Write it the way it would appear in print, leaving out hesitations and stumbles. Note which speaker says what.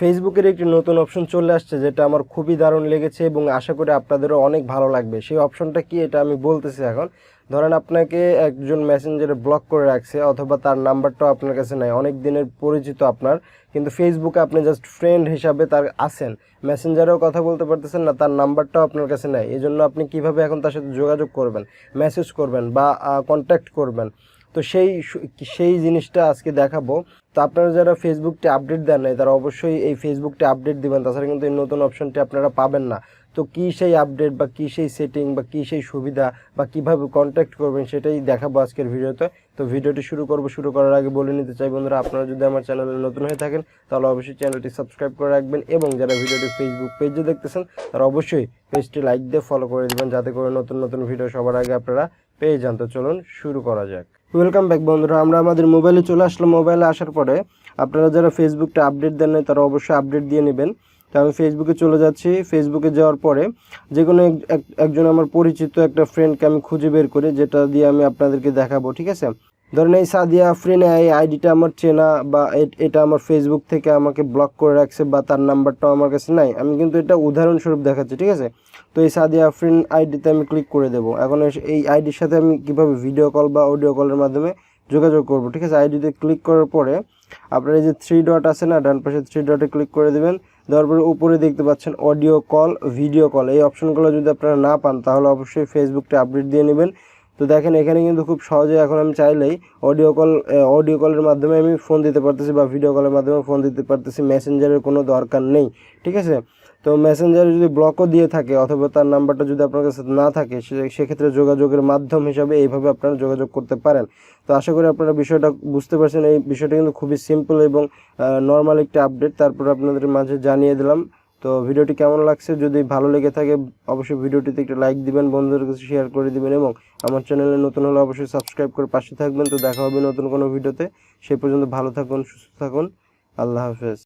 Speaker 1: ফেসবুকের একটি নতুন অপশন চলে আসছে যেটা আমার খুবই দারুণ লেগেছে এবং আশা করি আপনাদেরও অনেক ভালো লাগবে। সেই অপশনটা কি এটা আমি বলতেছি এখন। ধরেন আপনাকে একজন মেসেঞ্জারে ব্লক করে রাখছে অথবা তার নাম্বারটাও আপনার কাছে নাই, অনেক দিনের পরিচিত আপনার, কিন্তু ফেসবুকে আপনি জাস্ট ফ্রেন্ড হিসাবে তার আছেন, মেসেঞ্জারেও কথা বলতে পারতেছেন না, তার নাম্বারটাও আপনার কাছে নাই। এই জন্য আপনি কীভাবে এখন তার সাথে যোগাযোগ করবেন, মেসেজ করবেন বা কন্ট্যাক্ট করবেন, তো সেই জিনিসটা আজকে দেখাবো। তো আপনারা যারা ফেসবুকটি আপডেট দেন নাই তারা অবশ্যই এই ফেসবুকটি আপডেট দিবেন, তাছাড়া কিন্তু এই নতুন অপশনটি আপনারা পাবেন না। তো কী সেই আপডেট বা কী সেই সেটিং বা কী সেই সুবিধা বা কীভাবে কন্ট্যাক্ট করবেন সেটাই দেখাবো আজকের ভিডিওতে। তো ভিডিওটি শুরু করার আগে বলে নিতে চাই বন্ধুরা, আপনারা যদি আমার চ্যানেলে নতুন হয়ে থাকেন তাহলে অবশ্যই চ্যানেলটি সাবস্ক্রাইব করে রাখবেন এবং যারা ভিডিওটি ফেসবুক পেজে দেখতেছেন তারা অবশ্যই পেজটি লাইক দিয়ে ফলো করে দেবেন যাতে করে নতুন নতুন ভিডিও সবার আগে আপনারা পেয়ে যান। তো চলুন শুরু করা যাক। ওয়েলকাম ব্যাক বন্ধুরা, আমরা আমাদের মোবাইলে চলে আসলাম। মোবাইলে আসার পরে আপনারা যারা ফেসবুকটা আপডেট দেন নাই তারা অবশ্যই আপডেট দিয়ে নেবেন। তো আমি ফেসবুকে চলে যাচ্ছি। ফেসবুকে যাওয়ার পরে যে কোনো একজন আমার পরিচিত একটা ফ্রেন্ডকে আমি খুঁজে বের করি, যেটা দিয়ে আমি আপনাদেরকে দেখাবো, ঠিক আছে। ধরেন এই সাদিয়া আফরিন, এই আইডিটা আমার চেনা বা এটা আমার ফেসবুক থেকে আমাকে ব্লক করে রাখছে বা তার নাম্বারটাও আমার কাছে নাই, আমি কিন্তু এটা উদাহরণস্বরূপ দেখাচ্ছি, ঠিক আছে। তো এই সাদিয়া আফরিন আইডিতে আমি ক্লিক করে দেবো। এখন এই আইডির সাথে আমি কীভাবে ভিডিও কল বা অডিও কলের মাধ্যমে যোগাযোগ করব, ঠিক আছে। আইডিতে ক্লিক করার পরে আপনার এই যে 3 ডট আছে না, ডান পাশে 3 ডটে ক্লিক করে দেবেন। দেওয়ার পরে উপরে দেখতে পাচ্ছেন অডিও কল, ভিডিও কল, এই অপশনগুলো যদি আপনারা না পান তাহলে অবশ্যই ফেসবুকটা আপডেট দিয়ে নেবেন। তো দেখেন এখানে কিন্তু খুব সহজে এখন আমি চাইলেই অডিও কলের মাধ্যমে আমি ফোন দিতে পারতেছি বা ভিডিও কলের মাধ্যমে ফোন দিতে পারতেছি, মেসেঞ্জারের কোনো দরকার নেই, ঠিক আছে। তো মেসেঞ্জারে যদি ব্লকও দিয়ে থাকে অথবা তার নাম্বারটা যদি আপনার কাছে না থাকে সেক্ষেত্রে যোগাযোগের মাধ্যম হিসাবে এইভাবে আপনারা যোগাযোগ করতে পারেন। তো আশা করি আপনারা বিষয়টা বুঝতে পারছেন। এই বিষয়টা কিন্তু খুবই সিম্পল এবং নর্মাল একটা আপডেট, তারপর আপনাদের মাঝে জানিয়ে দিলাম। তো ভিডিওটি কেমন লাগছে, যদি ভালো লেগে থাকে অবশ্যই ভিডিওটিতে একটা লাইক দিবেন, বন্ধুদের কাছে শেয়ার করে দিবেন এবং আমার চ্যানেলে নতুন হলে অবশ্যই সাবস্ক্রাইব করে পাশে থাকবেন। তো দেখা হবে নতুন কোনো ভিডিওতে, সেই পর্যন্ত ভালো থাকুন, সুস্থ থাকুন, আল্লাহ হাফেজ।